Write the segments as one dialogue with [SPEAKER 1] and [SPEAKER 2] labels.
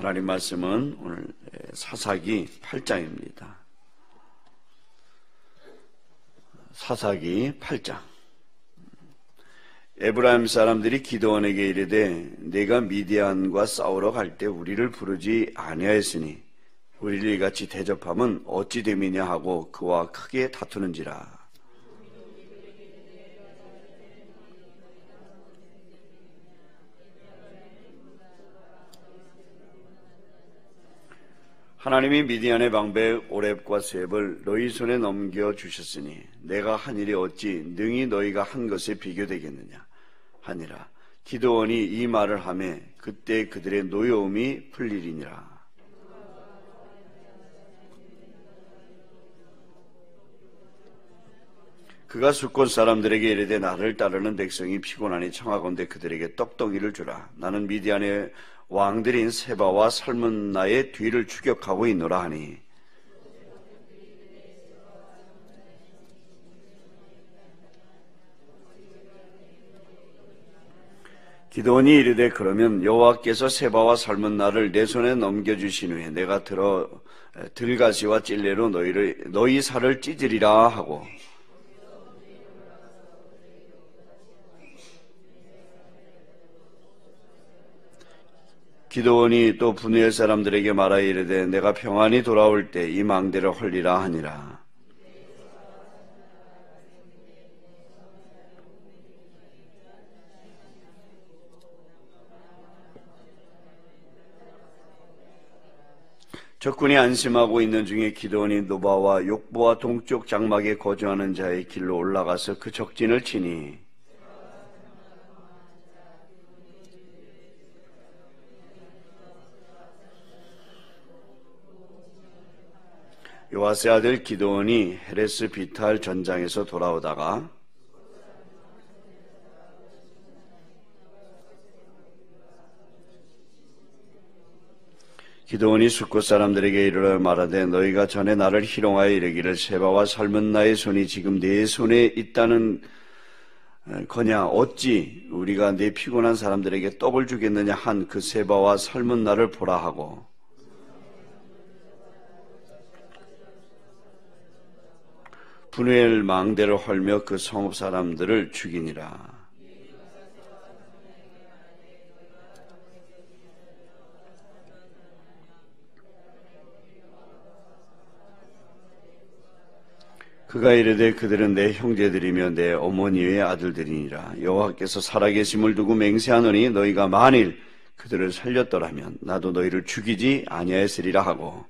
[SPEAKER 1] 하나님 말씀은 오늘 사사기 8장입니다. 사사기 8장. 에브라임 사람들이 기드온에게 이르되 내가 미디안과 싸우러 갈 때 우리를 부르지 아니하였으니 우리를 이같이 대접함은 어찌 됨이냐 하고 그와 크게 다투는지라. 하나님이 미디안의 방백 오렙과 셋을 너희 손에 넘겨주셨으니 내가 한 일이 어찌 능히 너희가 한 것에 비교되겠느냐 하니라. 기드온이 이 말을 하매 그때 그들의 노여움이 풀리리니라. 그가 숫곳 사람들에게 이르되 나를 따르는 백성이 피곤하니 청하건대 그들에게 떡덩이를 주라. 나는 미디안의 왕들인 세바와 살문나의 뒤를 추격하고 있노라 하니 기드온이 이르되 그러면 여호와께서 세바와 살문나를 내 손에 넘겨주신 후에 내가 들가시와 찔레로 너희 살을 찢으리라 하고 기드온이 또 분유엘 사람들에게 말하여 이르되 내가 평안히 돌아올 때 이 망대를 헐리라 하니라. 적군이 안심하고 있는 중에 기드온이 노바와 욕보와 동쪽 장막에 거주하는 자의 길로 올라가서 그 적진을 치니 요아스의 아들 기드온이 헤레스 비탈 전장에서 돌아오다가 기드온이 숫곳 사람들에게 이르러 말하되 너희가 전에 나를 희롱하여 이르기를 세바와 살문나의 손이 지금 내 손에 있다는 거냐 어찌 우리가 내 피곤한 사람들에게 떡을 주겠느냐 한 그 세바와 살문나를 보라 하고 분유엘 망대를 헐며 그 성읍 사람들을 죽이니라. 그가 이르되 그들은 내 형제들이며 내 어머니의 아들들이니라. 여호와께서 살아계심을 두고 맹세하노니 너희가 만일 그들을 살렸더라면 나도 너희를 죽이지 아니하였으리라 하고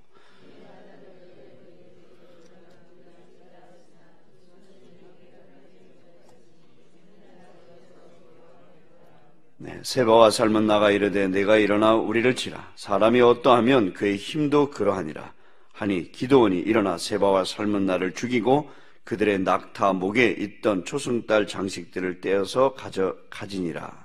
[SPEAKER 1] 세바와 살문나가 이르되 내가 일어나 우리를 치라. 사람이 어떠하면 그의 힘도 그러하니라. 하니 기드온이 일어나 세바와 살문나를 죽이고 그들의 낙타 목에 있던 초승달 장식들을 떼어서 가지니라.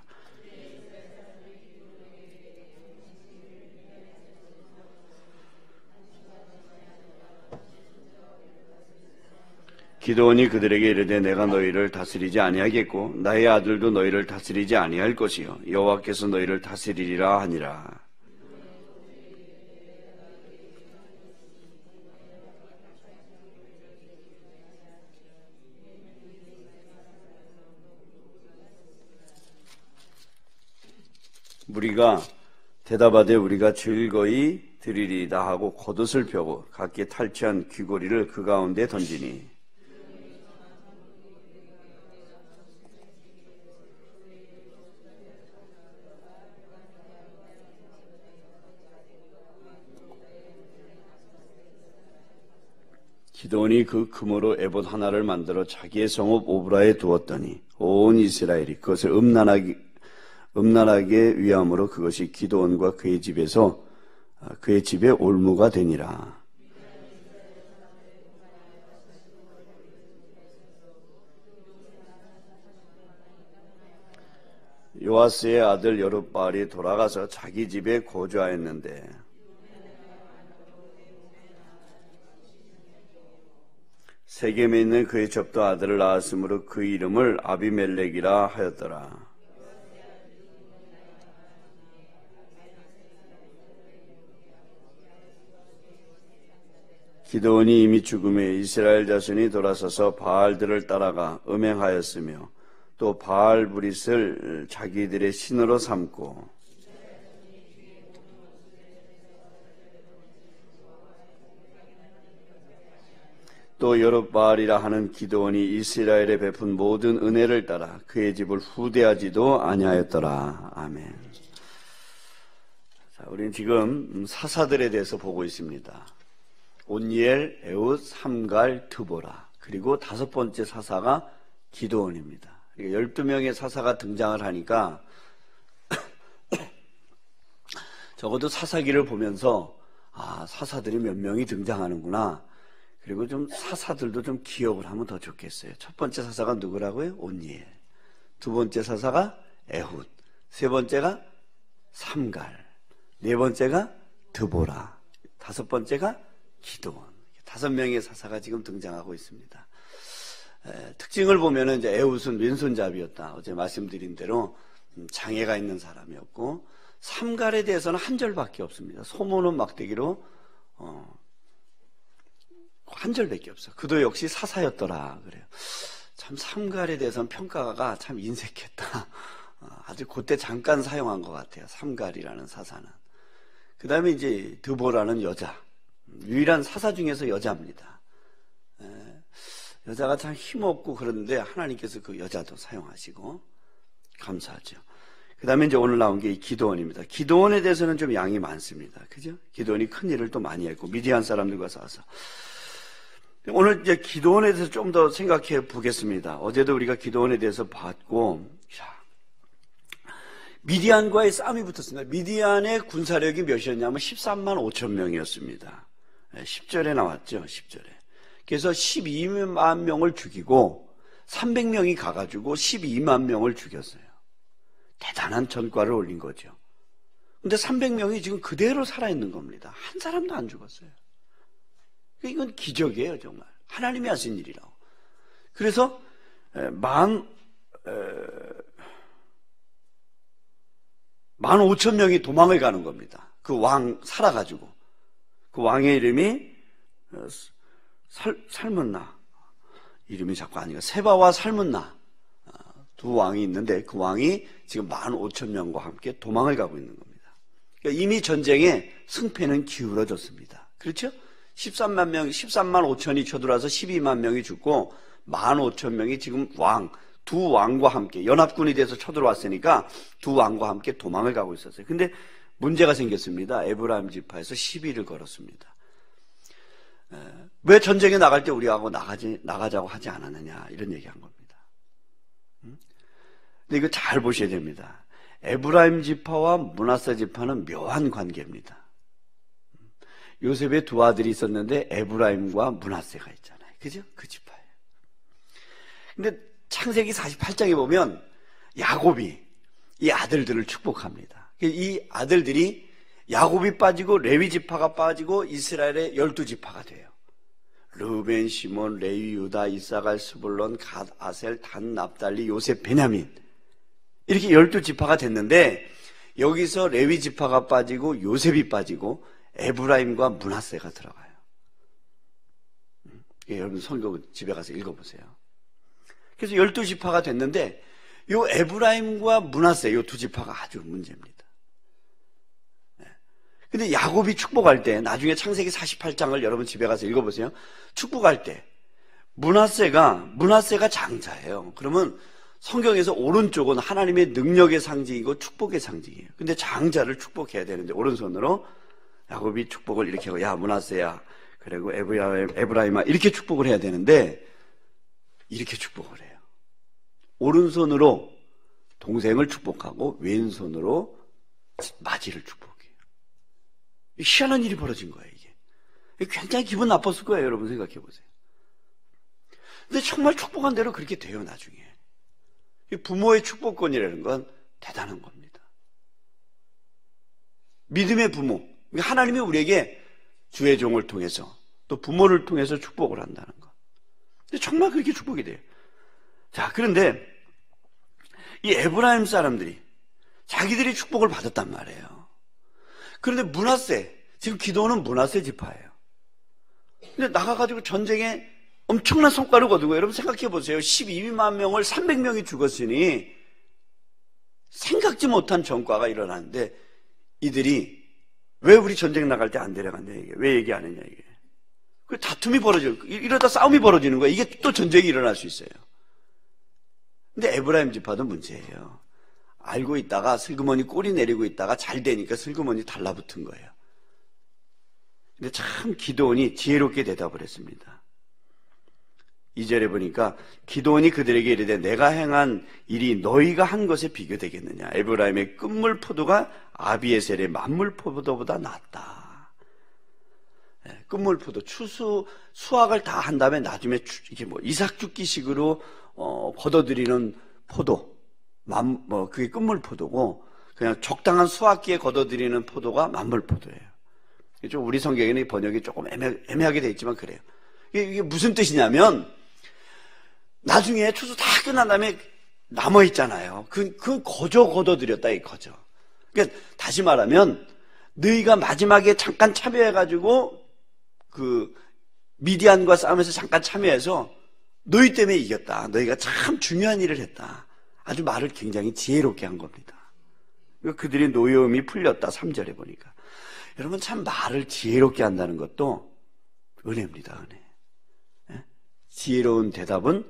[SPEAKER 1] 기드온이 그들에게 이르되 내가 너희를 다스리지 아니하겠고 나의 아들도 너희를 다스리지 아니할 것이요 여호와께서 너희를 다스리리라 하니라. 무리가 대답하되 우리가 즐거이 드리리다 하고 겉옷을 펴고 각기 탈취한 귀고리를 그 가운데 던지니 기드온이 그 금으로 에봇 하나를 만들어 자기의 성읍 오브라에 두었더니 온 이스라엘이 그것을 음란하게 위함으로 그것이 기드온과 그의 집에 올무가 되니라. 요아스의 아들 여룹바알이 돌아가서 자기 집에 거주하였는데 세겜에 있는 그의 접도 아들을 낳았으므로 그 이름을 아비멜렉이라 하였더라. 기드온이 이미 죽음에 이스라엘 자손이 돌아서서 바알들을 따라가 음행하였으며 또 바알 브릿을 자기들의 신으로 삼고 또 여룹바알이라 하는 기드온이 이스라엘에 베푼 모든 은혜를 따라 그의 집을 후대하지도 아니하였더라. 아멘. 자, 우리는 지금 사사들에 대해서 보고 있습니다. 온니엘, 에훗, 삼갈, 드보라. 그리고 5번째 사사가 기드온입니다. 12명의 사사가 등장을 하니까 적어도 사사기를 보면서 사사들이 몇 명이 등장하는구나. 그리고 좀 사사들도 좀 기억을 하면 더 좋겠어요. 첫 번째 사사가 누구라고요? 온니엘. 두 번째 사사가 에훗. 세 번째가 삼갈. 네 번째가 드보라. 5번째가 기드온. 5명의 사사가 지금 등장하고 있습니다. 특징을 보면은 이제 에훗은 왼손잡이였다. 어제 말씀드린 대로 장애가 있는 사람이었고, 삼갈에 대해서는 한 절밖에 없습니다. 소모는 막대기로 한 절밖에 없어. 그도 역시 사사였더라 그래요. 참 삼갈에 대해서는 평가가 참 인색했다. 아주 그때 잠깐 사용한 것 같아요. 삼갈이라는 사사는. 그 다음에 이제 드보라는 여자. 유일한 사사 중에서 여자입니다. 여자가 참 힘없고 그런데 하나님께서 그 여자도 사용하시고 감사하죠. 그 다음에 이제 오늘 나온 게 기드온입니다. 기드온에 대해서는 좀 양이 많습니다. 그죠? 기드온이 큰 일을 또 많이 했고 미디안 사람들과 싸워서. 오늘 이제 기드온에 대해서 좀 더 생각해 보겠습니다. 어제도 우리가 기드온에 대해서 봤고, 미디안과의 싸움이 붙었습니다. 미디안의 군사력이 몇이었냐면 13만 5천 명이었습니다. 10절에 나왔죠, 10절에. 그래서 12만 명을 죽이고 300명이 가가지고 12만 명을 죽였어요. 대단한 전과를 올린 거죠. 근데 300명이 지금 그대로 살아있는 겁니다. 한 사람도 안 죽었어요. 이건 기적이에요, 정말. 하나님이 하신 일이라고. 그래서 15,000명이 도망을 가는 겁니다. 그 왕 살아가지고. 그 왕의 이름이 살문나. 이름이 자꾸 아니가. 세바와 살문나. 두 왕이 있는데 그 왕이 지금 15,000명과 함께 도망을 가고 있는 겁니다. 그러니까 이미 전쟁의 승패는 기울어졌습니다. 그렇죠? 13만 5천이 쳐들어와서 12만 명이 죽고 15,000명이 지금 두 왕과 함께 연합군이 돼서 쳐들어왔으니까 두 왕과 함께 도망을 가고 있었어요. 근데 문제가 생겼습니다. 에브라임 지파에서 시비를 걸었습니다. 왜 전쟁에 나갈 때 우리하고 나가자고 하지 않았느냐 이런 얘기한 겁니다. 근데 이거 잘 보셔야 됩니다. 에브라임 지파와 므낫세 지파는 묘한 관계입니다. 요셉의 두 아들이 있었는데 에브라임과 므낫세가 있잖아요. 그죠? 그 지파예요. 근데 창세기 48장에 보면 야곱이 이 아들들을 축복합니다. 이 아들들이 야곱이 빠지고 레위 지파가 빠지고 이스라엘의 12지파가 돼요. 르벤, 시몬, 레위, 유다, 이사갈, 스불론, 갓, 아셀, 단, 납달리, 요셉, 베냐민 이렇게 12지파가 됐는데 여기서 레위 지파가 빠지고 요셉이 빠지고 에브라임과 므낫세가 들어가요. 여러분 성경 집에 가서 읽어보세요. 그래서 12지파가 됐는데 요 에브라임과 므낫세 요 두 지파가 아주 문제입니다. 근데 야곱이 축복할 때 나중에 창세기 48장을 여러분 집에 가서 읽어보세요. 축복할 때 므낫세가 장자예요. 그러면 성경에서 오른쪽은 하나님의 능력의 상징이고 축복의 상징이에요. 근데 장자를 축복해야 되는데 오른손으로 야곱이 축복을 이렇게 하고 야 므낫세야 그리고 에브라임아 이렇게 축복을 해야 되는데 이렇게 축복을 해요. 오른손으로 동생을 축복하고 왼손으로 마지를 축복해요. 희한한 일이 벌어진 거예요. 이게 굉장히 기분 나빴을 거예요. 여러분 생각해 보세요. 근데 정말 축복한 대로 그렇게 돼요. 나중에 부모의 축복권이라는 건 대단한 겁니다. 믿음의 부모, 하나님이 우리에게 주의 종을 통해서 또 부모를 통해서 축복을 한다는 것. 근데 정말 그렇게 축복이 돼요. 자, 그런데 이 에브라임 사람들이 자기들이 축복을 받았단 말이에요. 그런데 므낫세, 지금 기드온은 므낫세 지파예요. 근데 나가가지고 전쟁에 엄청난 성과를 거두고, 여러분 생각해 보세요. 12만 명을 300명이 죽었으니 생각지 못한 전과가 일어나는데, 이들이 왜 우리 전쟁 나갈 때 안 데려갔냐, 이게. 왜 얘기 안 했냐, 이게. 그 다툼이 벌어지고, 이러다 싸움이 벌어지는 거야. 이게 또 전쟁이 일어날 수 있어요. 근데 에브라임 지파도 문제예요. 알고 있다가 슬그머니 꼬리 내리고 있다가 잘 되니까 슬그머니 달라붙은 거예요. 근데 참 기드온이 지혜롭게 대답을 했습니다. 2절에 보니까 기드온이 그들에게 이르되 내가 행한 일이 너희가 한 것에 비교되겠느냐. 에브라임의 끝물 포도가 아비에셀의 만물 포도보다 낫다. 끝물 포도, 수확을 다 한 다음에 나중에 이게 뭐 이삭 죽기식으로 걷어들이는 포도, 그게 끝물 포도고, 그냥 적당한 수확기에 걷어들이는 포도가 만물 포도예요. 좀 우리 성경에는 번역이 조금 애매하게 되어 있지만 그래요. 이게 무슨 뜻이냐면, 나중에 추수 다 끝난 다음에 남아있잖아요. 그건 거저 걷어들였다, 이 거저. 그러니까 다시 말하면, 너희가 마지막에 잠깐 참여해가지고, 미디안과 싸움에서 잠깐 참여해서, 너희 때문에 이겼다. 너희가 참 중요한 일을 했다. 아주 말을 굉장히 지혜롭게 한 겁니다. 그들이 노여움이 풀렸다. 3절에 보니까. 여러분 참 말을 지혜롭게 한다는 것도 은혜입니다. 은혜. 지혜로운 대답은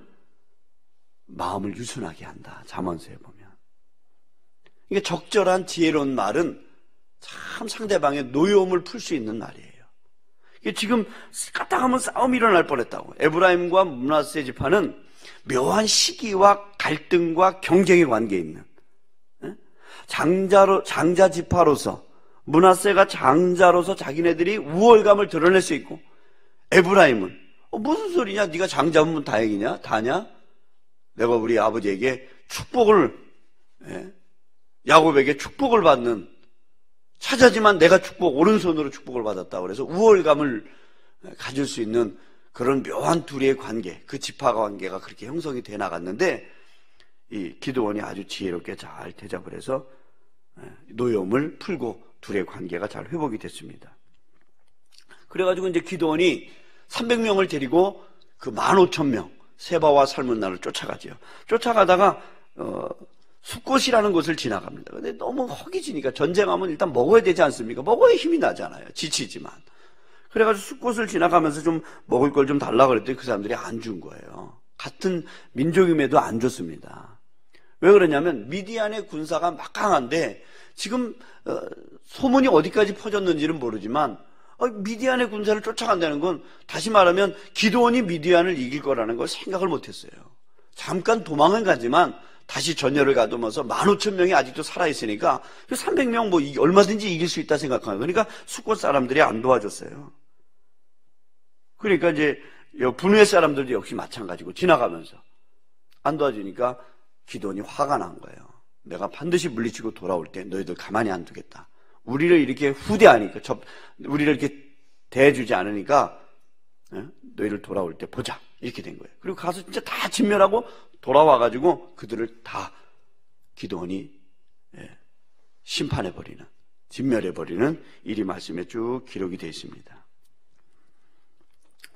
[SPEAKER 1] 마음을 유순하게 한다. 잠언서에 보면. 이게 적절한 지혜로운 말은 참 상대방의 노여움을 풀 수 있는 말이에요. 이게 지금 까딱하면 싸움이 일어날 뻔했다고. 에브라임과 므낫세 지파는 묘한 시기와 갈등과 경쟁의 관계에 있는, 장자 지파로서, 므낫세가 장자로서 자기네들이 우월감을 드러낼 수 있고, 에브라임은 무슨 소리냐? 네가 장자면 다행이냐? 다냐? 내가 우리 아버지에게 축복을, 야곱에게 축복을 받는, 차자지만 내가 오른손으로 축복을 받았다. 그래서 우월감을 가질 수 있는 그런 묘한 둘의 관계, 그 지파 관계가 그렇게 형성이 돼 나갔는데, 이 기드온이 아주 지혜롭게 잘 대접을 해서 노여움을 풀고 둘의 관계가 잘 회복이 됐습니다. 그래가지고 이제 기드온이 300명을 데리고 그 15,000명, 세바와 살문나를 쫓아가죠. 쫓아가다가, 숫곳이라는 곳을 지나갑니다. 근데 너무 허기지니까 전쟁하면 일단 먹어야 되지 않습니까? 먹어야 힘이 나잖아요. 지치지만. 그래가지고 숫곳을 지나가면서 좀 먹을 걸 좀 달라고 그랬더니 그 사람들이 안 준 거예요. 같은 민족임에도 안 줬습니다. 왜 그러냐면 미디안의 군사가 막강한데 지금 소문이 어디까지 퍼졌는지는 모르지만 미디안의 군사를 쫓아간다는 건 다시 말하면 기드온이 미디안을 이길 거라는 걸 생각을 못했어요. 잠깐 도망은 가지만 다시 전열을 가두면서 15,000명이 아직도 살아있으니까 300명 뭐 얼마든지 이길 수 있다 생각하는 거니까 숫곳 사람들이 안 도와줬어요. 그러니까 이제 분우의 사람들도 역시 마찬가지고 지나가면서 안 도와주니까 기드온이 화가 난 거예요. 내가 반드시 물리치고 돌아올 때 너희들 가만히 안 두겠다. 우리를 이렇게 후대하니까, 우리를 이렇게 대해주지 않으니까 너희를 돌아올 때 보자. 이렇게 된 거예요. 그리고 가서 진짜 다 진멸하고 돌아와가지고 그들을 다 기드온이 심판해버리는, 진멸해버리는 일이 말씀에 쭉 기록이 되어 있습니다.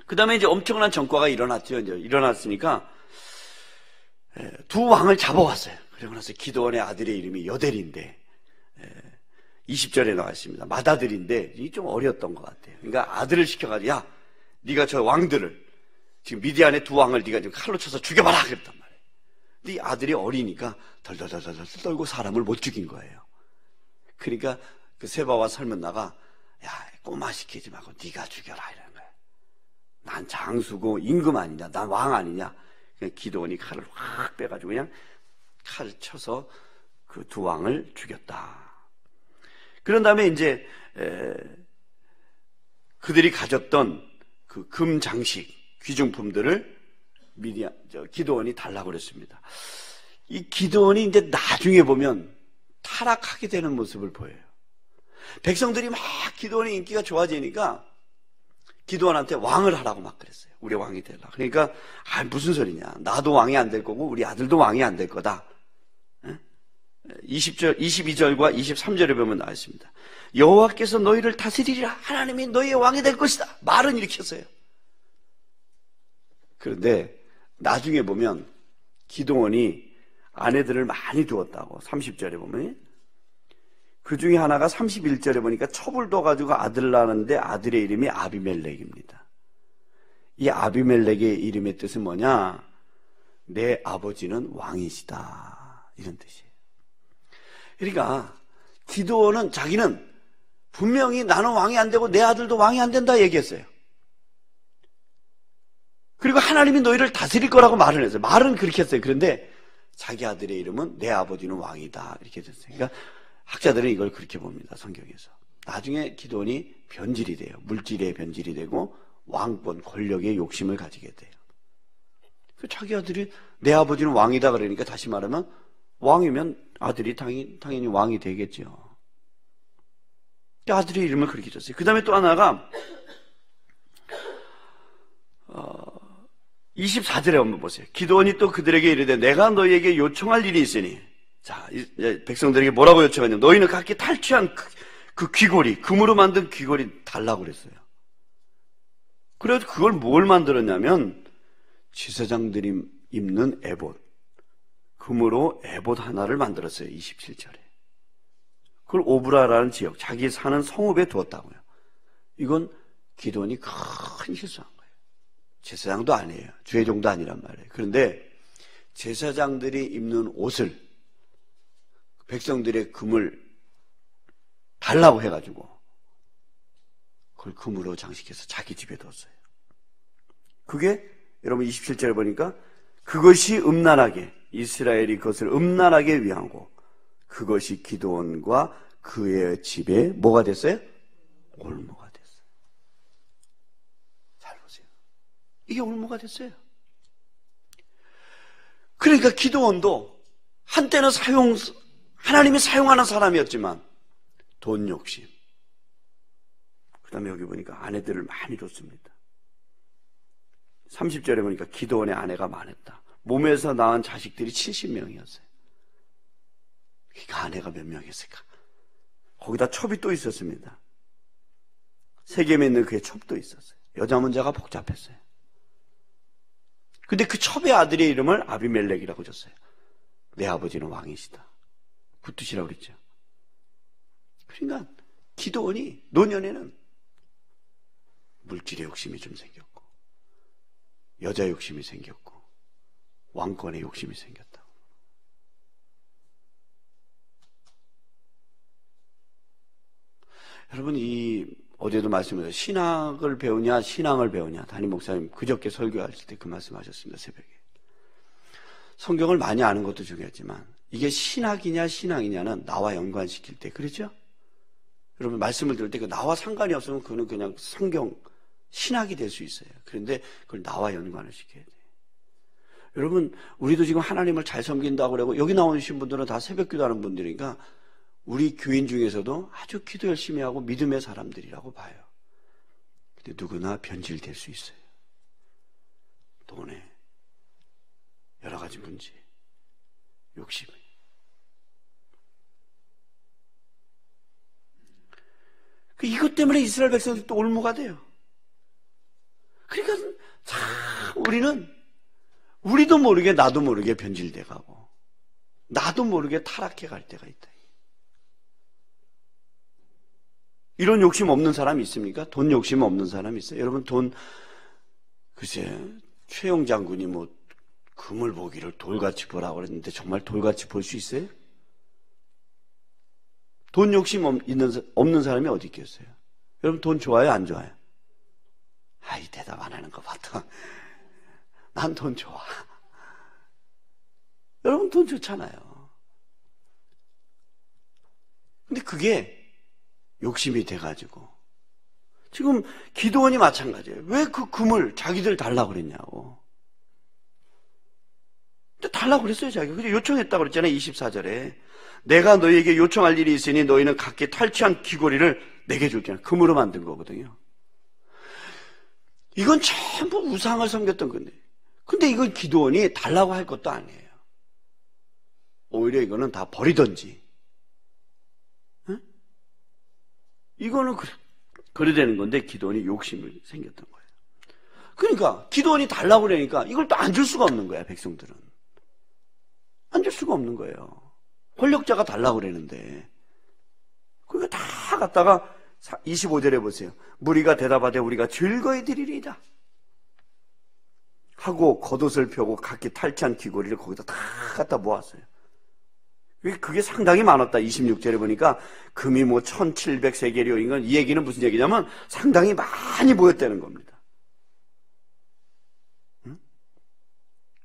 [SPEAKER 1] 그 다음에 이제 엄청난 전과가 일어났죠. 이제 일어났으니까 두 왕을 잡아왔어요. 그러고 나서 기드온의 아들의 이름이 여델인데 20절에 나와 있습니다. 맏아들인데 이게 좀 어렸던 것 같아요. 그러니까 아들을 시켜가지고 야, 네가 저 왕들을 지금 미디안의 두 왕을 네가 지금 칼로 쳐서 죽여봐라 그랬단 말이에요. 근데 이 아들이 어리니까 덜덜덜덜 떨고 사람을 못 죽인 거예요. 그러니까 그 세바와 살문나가 야, 꼬마 시키지 말고 네가 죽여라 이러는 거예요. 난 장수고 임금 아니냐, 난 왕 아니냐. 그냥 기드온이 칼을 확 빼가지고 그냥 칼을 쳐서 그 두 왕을 죽였다. 그런 다음에 이제 그들이 가졌던 그 금 장식, 귀중품들을 기드온이 달라고 그랬습니다. 이 기드온이 이제 나중에 보면 타락하게 되는 모습을 보여요. 백성들이 막 기드온의 인기가 좋아지니까 기드온한테 왕을 하라고 막 그랬어요. 우리 왕이 되라. 그러니까 무슨 소리냐. 나도 왕이 안 될 거고 우리 아들도 왕이 안 될 거다. 22절과 23절에 보면 나와 있습니다. 여호와께서 너희를 다스리리라. 하나님이 너희의 왕이 될 것이다. 말은 이렇게 했어요. 그런데 나중에 보면 기드온이 아내들을 많이 두었다고 30절에 보면 그 중에 하나가 31절에 보니까 첩을 둬가지고 아들 낳았는데 아들의 이름이 아비멜렉입니다. 이 아비멜렉의 이름의 뜻은 뭐냐? 내 아버지는 왕이시다, 이런 뜻이에요. 그러니까 기드온은 자기는 분명히 나는 왕이 안 되고 내 아들도 왕이 안 된다 얘기했어요. 그리고 하나님이 너희를 다스릴 거라고 말을 했어요. 말은 그렇게 했어요. 그런데 자기 아들의 이름은 내 아버지는 왕이다, 이렇게 됐어요. 그러니까 학자들은 이걸 그렇게 봅니다, 성경에서. 나중에 기드온이 변질이 돼요. 물질의 변질이 되고 왕권, 권력의 욕심을 가지게 돼요. 자기 아들이 내 아버지는 왕이다 그러니까 다시 말하면 왕이면 아들이 당연히 왕이 되겠죠. 아들의 이름을 그렇게 줬어요. 그 다음에 또 하나가 24절에 한번 보세요. 기드온이 또 그들에게 이르되 내가 너희에게 요청할 일이 있으니, 자, 백성들에게 뭐라고 요청하냐면 너희는 각기 탈취한 그 귀고리, 금으로 만든 귀고리 달라고 그랬어요. 그래서 그걸 뭘 만들었냐면 제사장들이 입는 에봇, 금으로 에봇 하나를 만들었어요. 27절에. 그걸 오브라라는 지역, 자기 사는 성읍에 두었다고요. 이건 기드온이 큰 실수한 거예요. 제사장도 아니에요. 주의종도 아니란 말이에요. 그런데 제사장들이 입는 옷을 백성들의 금을 달라고 해가지고 그걸 금으로 장식해서 자기 집에 뒀어요. 그게 여러분 27절에 보니까 그것이 음란하게, 이스라엘이 그것을 음란하게 위하고 그것이 기드온과 그의 집에 뭐가 됐어요? 올무가 됐어요. 잘 보세요. 이게 올무가 됐어요. 그러니까 기드온도 한때는 하나님이 사용하는 사람이었지만 돈 욕심, 그 다음에 여기 보니까 아내들을 많이 뒀습니다. 30절에 보니까 기드온의 아내가 많았다. 몸에서 낳은 자식들이 70명이었어요. 그 아내가 몇 명이었을까? 거기다 첩이 또 있었습니다. 세겜에 있는 그의 첩도 있었어요. 여자 문제가 복잡했어요. 근데 그 첩의 아들의 이름을 아비멜렉이라고 줬어요. 내 아버지는 왕이시다, 그 뜻이라고 그랬죠. 그러니까 기드온이 노년에는 물질의 욕심이 좀 생겼고 여자 욕심이 생겼고 왕권의 욕심이 생겼다고. 여러분, 어제도 말씀드렸어요. 신학을 배우냐 신앙을 배우냐. 담임 목사님 그저께 설교하실 때 그 말씀하셨습니다. 새벽에. 성경을 많이 아는 것도 중요하지만 이게 신학이냐 신앙이냐는 나와 연관시킬 때, 그렇죠? 여러분, 말씀을 들을 때 나와 상관이 없으면 그거는 그냥 성경 신학이 될 수 있어요. 그런데 그걸 나와 연관을 시켜야 돼요. 여러분, 우리도 지금 하나님을 잘 섬긴다고 그러고 여기 나오신 분들은 다 새벽 기도하는 분들이니까 우리 교인 중에서도 아주 기도 열심히 하고 믿음의 사람들이라고 봐요. 근데 누구나 변질될 수 있어요. 돈에 여러 가지 문제, 욕심에. 이것 때문에 이스라엘 백성들도 올무가 돼요. 그러니까 참 우리도 모르게 나도 모르게 변질돼 가고 나도 모르게 타락해 갈 때가 있다. 이런 욕심 없는 사람이 있습니까? 돈 욕심 없는 사람이 있어요? 여러분, 글쎄, 최영 장군이 금을 보기를 돌같이 보라고 그랬는데 정말 돌같이 볼 수 있어요? 돈 욕심 없는 사람이 어디 있겠어요? 여러분, 돈 좋아요, 안 좋아요? 아이, 대답 안 하는 거 봤다. 난 돈 좋아. 여러분, 돈 좋잖아요. 근데 그게 욕심이 돼가지고 지금 기드온이 마찬가지예요. 왜 그 금을 자기들 달라고 그랬냐고. 근데 달라고 그랬어요, 자기가. 근데 요청했다고 그랬잖아요. 24절에 내가 너희에게 요청할 일이 있으니 너희는 각기 탈취한 귀고리를 내게 줄게. 금으로 만든 거거든요. 이건 전부 우상을 섬겼던 건데, 근데 이건 기드온이 달라고 할 것도 아니에요. 오히려 이거는 다 버리던지, 이거는 그래 되는 건데 기드온이 욕심이 생겼던 거예요. 그러니까 기도원이 달라고 그러니까 이걸 또 안 줄 수가 없는 거야. 백성들은 안 줄 수가 없는 거예요. 권력자가 달라고 그러는데 그거 다 갖다가 25절에 보세요. 무리가 대답하되 우리가 즐거이 드리리이다 하고 겉옷을 펴고 각기 탈취한 귀고리를 거기다 다 갖다 모았어요. 그게 상당히 많았다. 26절에 보니까 금이 뭐 1700세겔이요. 이건 이 얘기는 무슨 얘기냐면 상당히 많이 모였다는 겁니다. 응?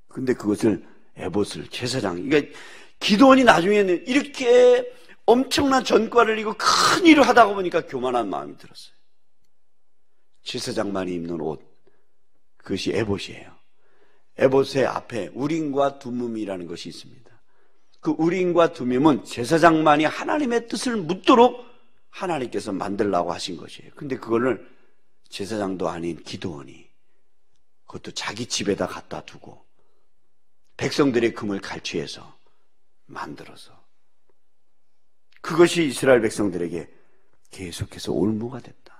[SPEAKER 1] 근데 그것을 에봇을 제사장, 그러니까 기도원이 나중에는 이렇게 엄청난 전과를 이고 큰 일을 하다가 보니까 교만한 마음이 들었어요. 제사장만이 입는 옷, 그것이 에봇이에요. 에봇의 앞에 우림과 둠밈이라는 것이 있습니다. 그 우림과 둠밈은 제사장만이 하나님의 뜻을 묻도록 하나님께서 만들라고 하신 것이에요. 근데 그거를 제사장도 아닌 기도원이 그것도 자기 집에다 갖다 두고 백성들의 금을 갈취해서 만들어서 그것이 이스라엘 백성들에게 계속해서 올무가 됐다.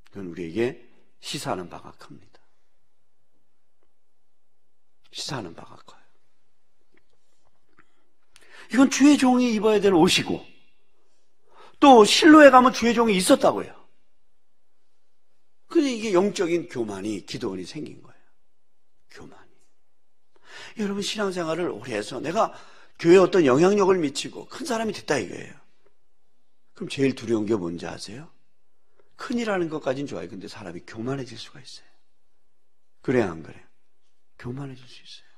[SPEAKER 1] 그건 우리에게 시사하는 바가 큽니다. 시사하는 바가 커요. 이건 주의 종이 입어야 될 옷이고 또 실로에 가면 주의 종이 있었다고요. 근데 이게 영적인 교만이 기도원이 생긴 거예요. 교만이. 여러분 신앙생활을 오래 해서 내가 교회에 어떤 영향력을 미치고 큰 사람이 됐다 이거예요. 그럼 제일 두려운 게 뭔지 아세요? 큰일하는 것까지는 좋아요. 근데 사람이 교만해질 수가 있어요. 그래야 안 그래요? 교만해질 수 있어요.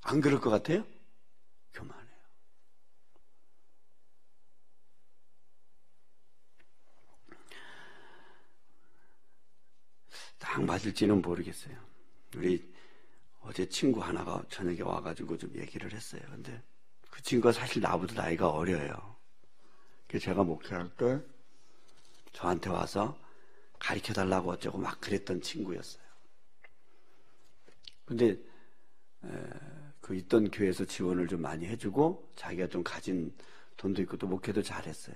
[SPEAKER 1] 안 그럴 것 같아요? 교만해요. 딱 맞을지는 모르겠어요. 우리 어제 친구 하나가 저녁에 와가지고 좀 얘기를 했어요. 근데 그 친구가 사실 나보다 나이가 어려요. 그래서 제가 목회할 때 저한테 와서 가르쳐달라고 어쩌고 막 그랬던 친구였어요. 근데 그 있던 교회에서 지원을 좀 많이 해주고 자기가 좀 가진 돈도 있고 또 목회도 잘했어요.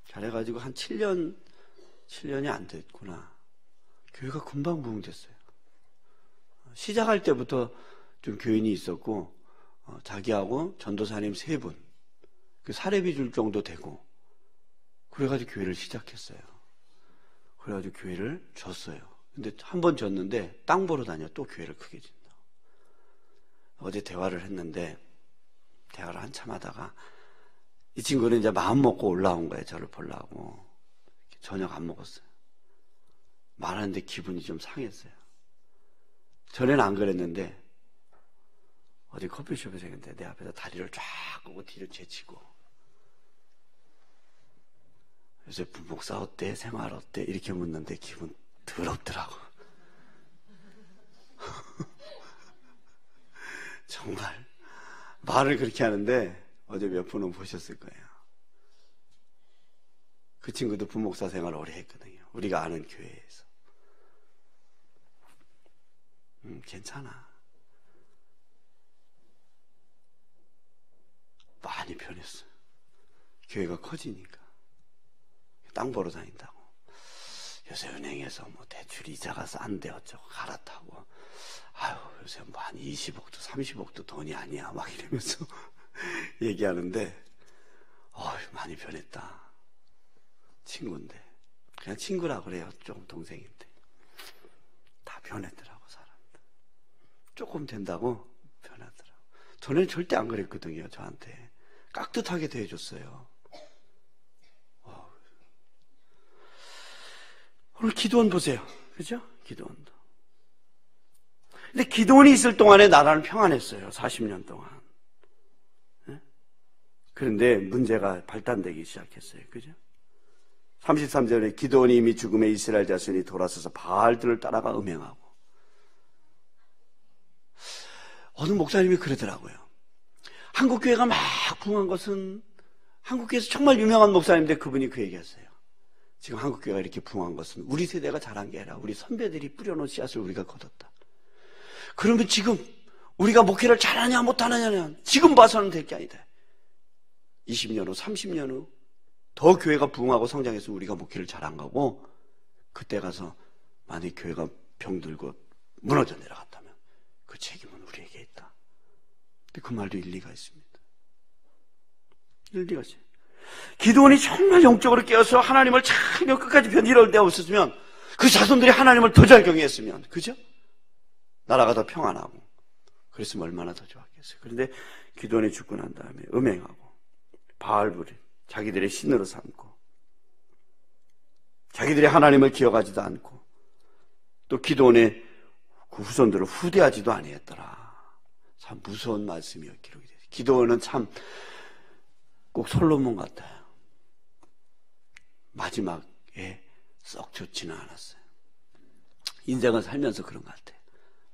[SPEAKER 1] 잘해가지고 한 7년이 안 됐구나. 교회가 금방 부흥됐어요. 시작할 때부터 좀 교인이 있었고 자기하고 전도사님 3분 그 사례비 줄 정도 되고 그래가지고 교회를 시작했어요. 그래가지고 교회를 줬어요. 근데 한 번 줬는데 땅 보러 다녀 또 교회를 크게 진다. 어제 대화를 했는데 대화를 한참 하다가 이 친구는 이제 마음 먹고 올라온 거예요. 저를 보려고. 저녁 안 먹었어요. 말하는데 기분이 좀 상했어요. 전에는 안 그랬는데 어디 커피숍에서 했는데 내 앞에서 다리를 쫙 끄고 뒤를 제치고 요새 부목사 어때? 생활 어때? 이렇게 묻는데 기분 더럽더라고. 정말 말을 그렇게 하는데 어제 몇 분은 보셨을 거예요. 그 친구도 부목사 생활을 오래 했거든요. 우리가 아는 교회에서. 괜찮아. 많이 변했어. 교회가 커지니까. 땅 보러 다닌다고. 요새 은행에서 뭐 대출 이자가 싼데 어쩌고 갈아타고. 아유, 요새 뭐 한 20억도 30억도 돈이 아니야. 막 이러면서 얘기하는데, 많이 변했다. 친구인데. 그냥 친구라 그래요. 좀 동생인데. 다 변했더라고, 사람들. 조금 된다고 변하더라고. 전에는 절대 안 그랬거든요, 저한테. 깍듯하게 대해줬어요. 오늘 기도원 보세요. 그죠? 기도원도. 근데 기도원이 있을 동안에 나라는 평안했어요. 40년 동안. 네? 그런데 문제가 발단되기 시작했어요. 그죠? 33절에 기도원이 이미 죽음에 이스라엘 자손이 돌아서서 바알들을 따라가 음행하고. 어느 목사님이 그러더라고요. 한국교회가 막 부흥한 것은 한국교회에서 정말 유명한 목사님인데 그분이 그 얘기했어요. 지금 한국교회가 이렇게 부흥한 것은 우리 세대가 잘한 게 아니라 우리 선배들이 뿌려놓은 씨앗을 우리가 거뒀다. 그러면 지금 우리가 목회를 잘하냐 못하느냐는 지금 봐서는 될 게 아니다. 20년 후 30년 후 더 교회가 부흥하고 성장해서 우리가 목회를 잘한 거고 그때 가서 만약 교회가 병들고 무너져 내려갔다면 그 책임은 우리에게 있다. 근데 그 말도 일리가 있습니다. 일리가 있어요. 기드온이 정말 영적으로 깨어서 하나님을 잘 끝까지 견디려올 데가 없었으면 그 자손들이 하나님을 더 잘 경외했으면, 그죠? 나라가 더 평안하고 그랬으면 얼마나 더 좋았겠어요. 그런데 기드온이 죽고 난 다음에 음행하고 바알불을 자기들의 신으로 삼고 자기들이 하나님을 기억하지도 않고 또 기드온의 그 후손들을 후대하지도 아니했더라. 참 무서운 말씀이 기록이 돼요. 기드온은 참 꼭 솔로몬 같아요. 마지막에 썩 좋지는 않았어요. 인생을 살면서 그런 것 같아요.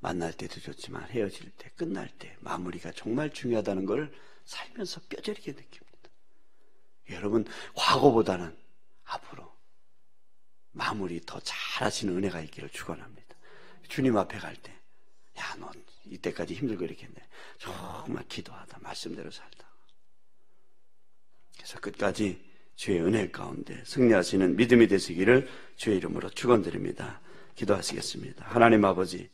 [SPEAKER 1] 만날 때도 좋지만 헤어질 때, 끝날 때 마무리가 정말 중요하다는 걸 살면서 뼈저리게 느낍니다. 여러분, 과거보다는 앞으로 마무리 더 잘하시는 은혜가 있기를 축원합니다. 주님 앞에 갈 때, 야, 너 이때까지 힘들고 이렇게 했네. 정말 기도하다, 말씀대로 살다. 그래서 끝까지 주의 은혜 가운데 승리하시는 믿음이 되시기를 주의 이름으로 축원드립니다. 기도하시겠습니다. 하나님 아버지,